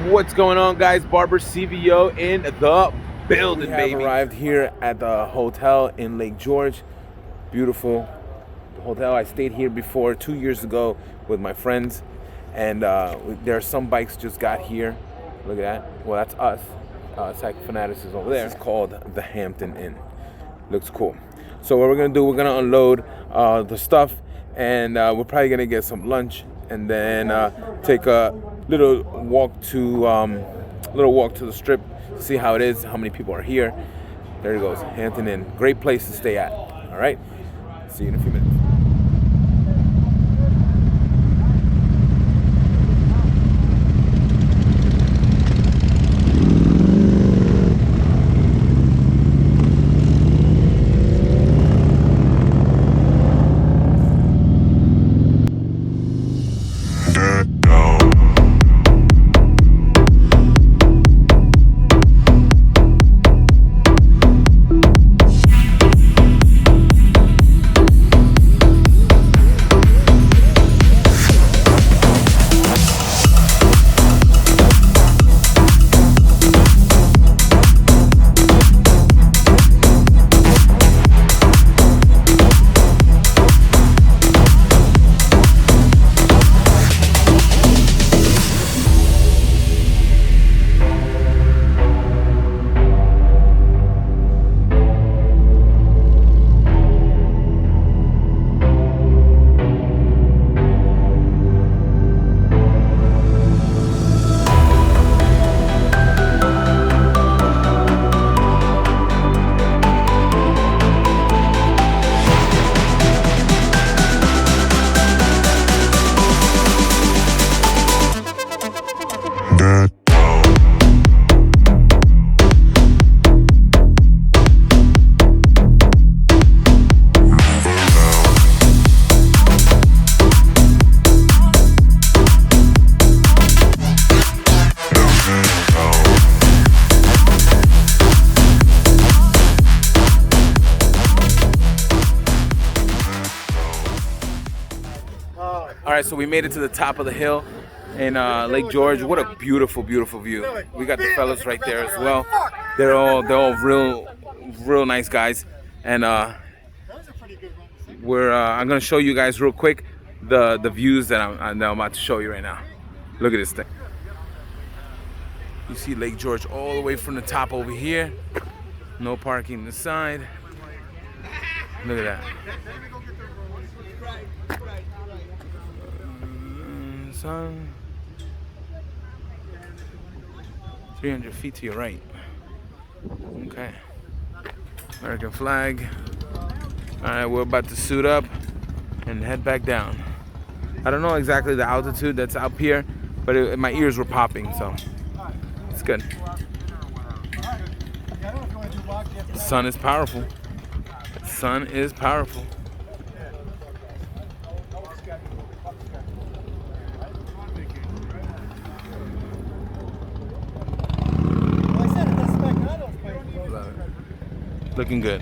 What's going on, guys? Barber CVO in the building, We have baby. arrived here at the hotel in Lake George. Beautiful hotel. I stayed here before 2 years ago with my friends, and there are some bikes just got here. Look at that. Well, that's us. Cycle Fanatics is over there. It's called the Hampton Inn. Looks cool. So what we're gonna do, we're gonna unload the stuff, and we're probably gonna get some lunch, and then take a little walk to the strip, see how it is, how many people are here. There it goes, Hampton Inn. Great place to stay at. All right. See you in a few minutes. All right, so we made it to the top of the hill in Lake George. What a beautiful, beautiful view. We got the fellas right there as well. They're all real nice guys. And I'm gonna show you guys real quick the views that I'm about to show you right now. Look at this thing. You see Lake George all the way from the top over here. No parking on the side. Look at that. Son, 300 feet to your right. Okay. American flag. All right, we're about to suit up and head back down. I don't know exactly the altitude that's up here, but my ears were popping, so it's good. The sun is powerful. The sun is powerful. Looking good.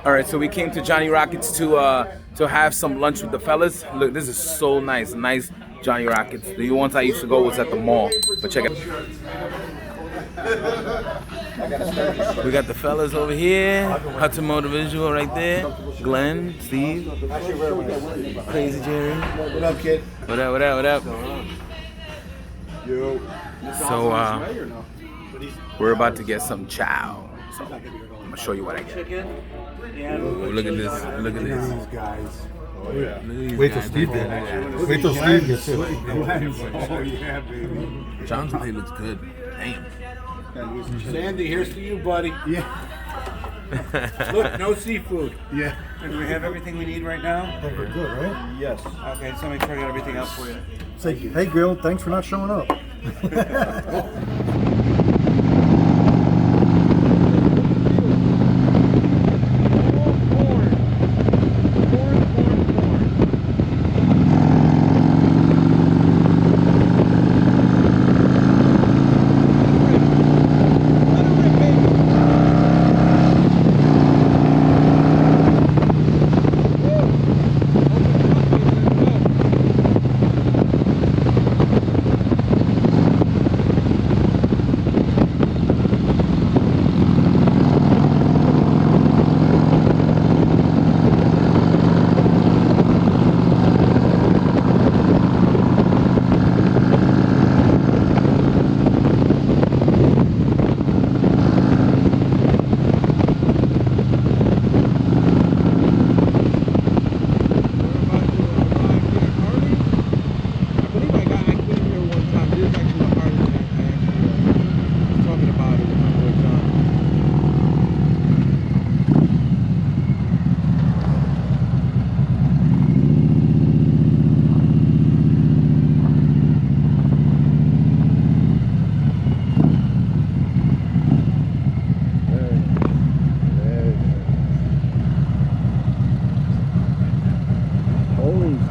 All right, so we came to Johnny Rockets to have some lunch with the fellas. Look, this is so nice, nice Johnny Rockets. The ones I used to go was at the mall, but check it out. We got the fellas over here. Hudson Motor Visual right there. Glenn, Steve, Crazy Jerry. What up, kid? What up, what up, what up? So we're about to get some chow. So I'm gonna show you what I get. Oh, look at this! Look at this! These guys. Oh yeah. Wait till Steve gets Wait till Steve gets it. Oh yeah, baby. John's plate looks good. Damn. Sandy, here's to you, buddy. Yeah. Look, no seafood. Yeah. Do we have everything we need right now? I think we're good, right? Yes. Okay, just make sure I got everything else for you. Say, hey, Gil, thanks for not showing up.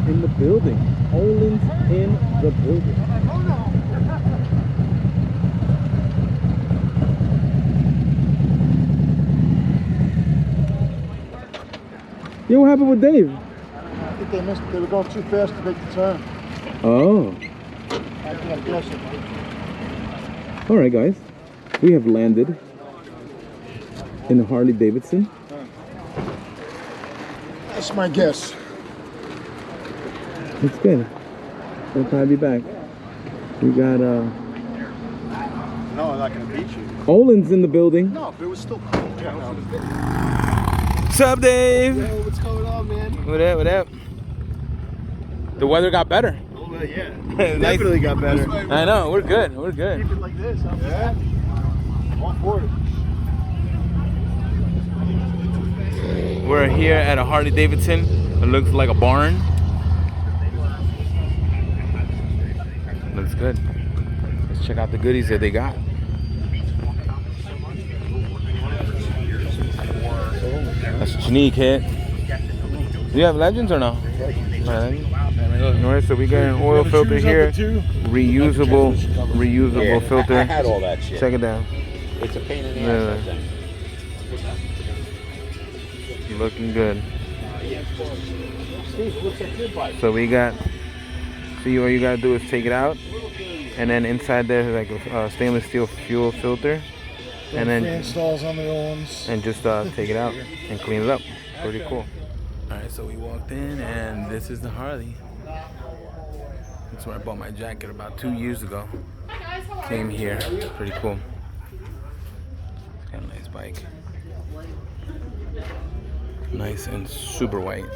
In the building. Olin's in the building. Yo, what happened with Dave? I think they missed. They were going too fast to make the turn. Oh. I think I'm guessing. All right, guys. We have landed in the Harley Davidson. That's my guess. It's good. We'll probably be back. We got No, I'm not gonna beat you. Olin's in the building. No, but it was still cool. Yeah, no. What's up, Dave? Yo, what's going on, man? What up, what up? The weather got better. Oh, yeah. Nice. Definitely got better. I know, we're good, we're good. Keep it like this. I'm happy. All for it. We're here at a Harley Davidson. It looks like a barn. Looks good. Let's check out the goodies that they got. That's unique hit. Do you have legends or no? Alright, so we got an oil filter here. Reusable filter. I had all that shit. Check it down. It's a pain in the ass, I think. Looking good. Steve, looks like your bike. So we got, see, all you gotta do is take it out, and then inside there's like a stainless steel fuel filter, and then installs on the old ones. and just take it out and clean it up. Pretty cool. All right, so we walked in, and this is the Harley. That's where I bought my jacket about 2 years ago. Came here. Pretty cool. It's got a nice bike. Nice and super white.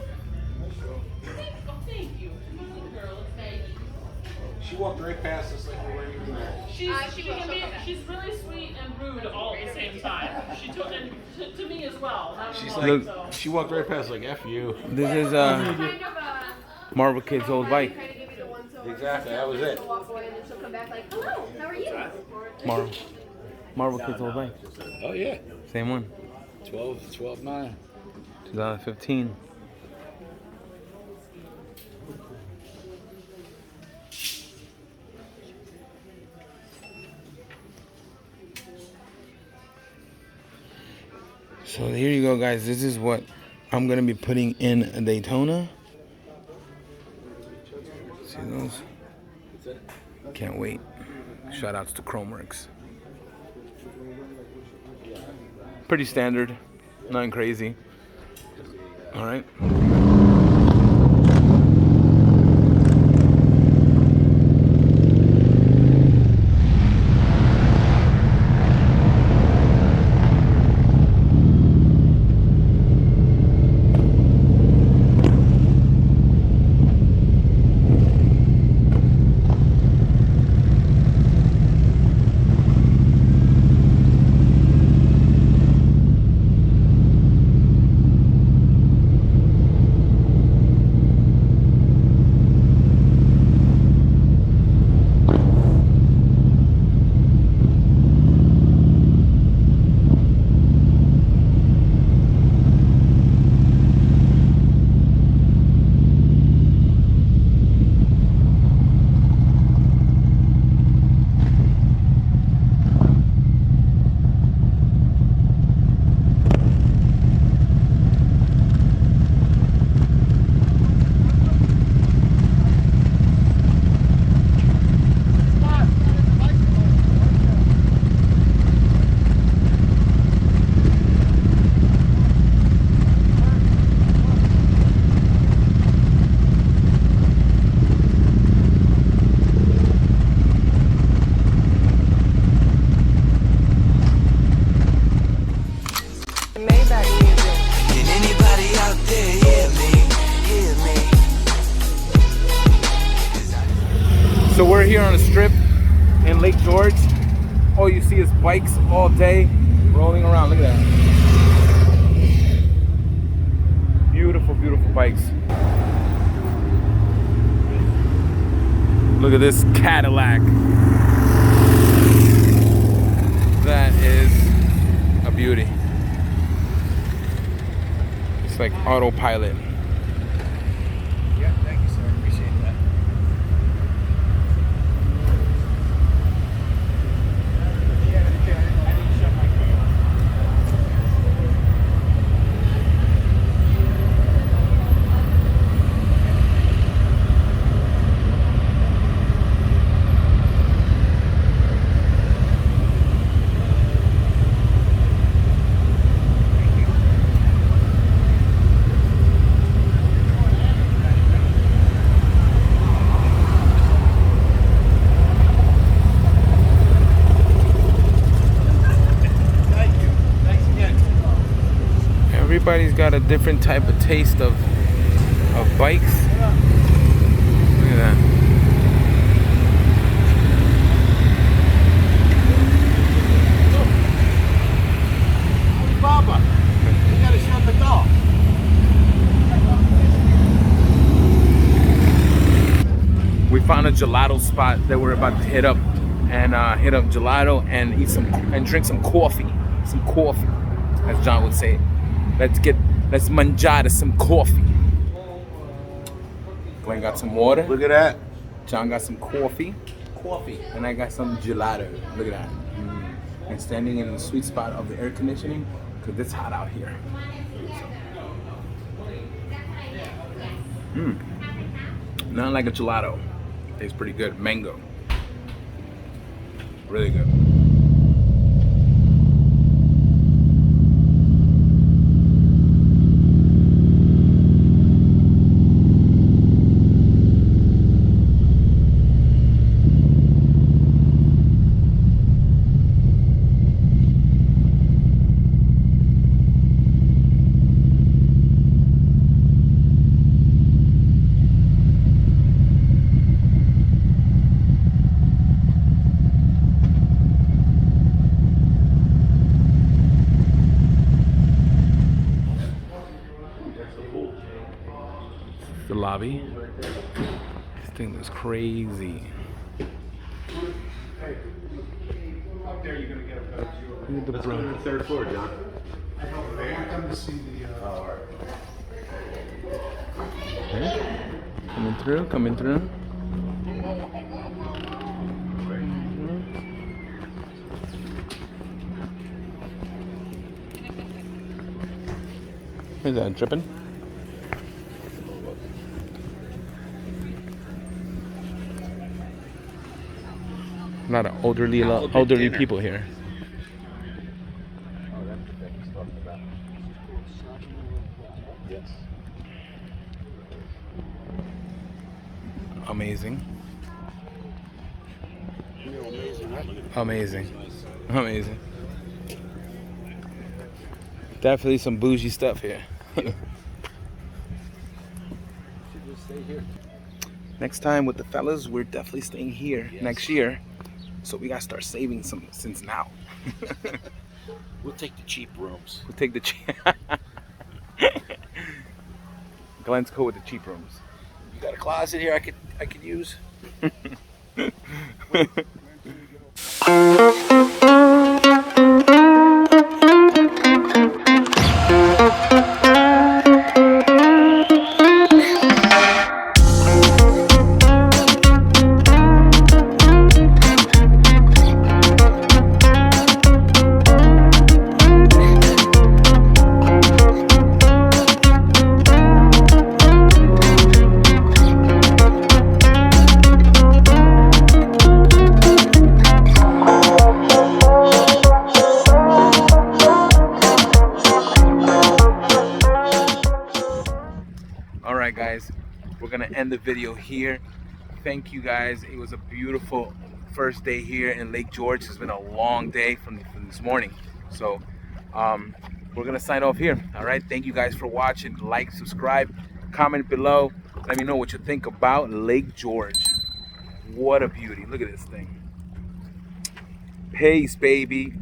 She walked right past us like we weren't even there. She's really sweet and rude all at the same time. She took and to me as well. She's Look. like, she walked right past like, F you. This is Marvel Kid's old bike. Exactly, that was it. Marvel Kid's old bike. Oh yeah, Same one. 12-9. 2015. So here you go, guys. This is what I'm gonna be putting in a Daytona. See those? Can't wait. Shout outs to KROME WERKS. Pretty standard, nothing crazy. All right. So we're here on a strip in Lake George. All you see is bikes all day rolling around. Look at that. Beautiful, beautiful bikes. Look at this Cadillac. That is a beauty. It's like autopilot. Yeah, thank you, sir. Appreciate that. Everybody's got a different type of taste of bikes. Look at that. Baba, you gotta shut the door. We found a gelato spot that we're about to hit up gelato and eat some and drink some coffee. Some coffee, as John would say. Let's mangiare some coffee. Glenn got some water. Look at that. John got some coffee. And I got some gelato. Look at that. And standing in the sweet spot of the air conditioning, because it's hot out here. Not like a gelato. Tastes pretty good. Mango. Really good. The lobby. This thing is crazy. Up there, you're gonna get a better view of it. Look at the Let's go to the third floor, John. Come to see the. Coming through. Is that dripping? A lot of elderly people here. Amazing. Amazing. Amazing. Definitely some bougie stuff here. Next time with the fellas, we're definitely staying here next year. So we gotta start saving some since now. We'll take the cheap rooms. We'll take the cheap. Glenn's cool with the cheap rooms. You got a closet here I could use? Alright guys, we're gonna end the video here. Thank you guys. It was a beautiful first day here in Lake George. It's been a long day from this morning. So we're gonna sign off here. Alright, thank you guys for watching. Like, subscribe, comment below. Let me know what you think about Lake George. What a beauty. Look at this thing. Peace, baby.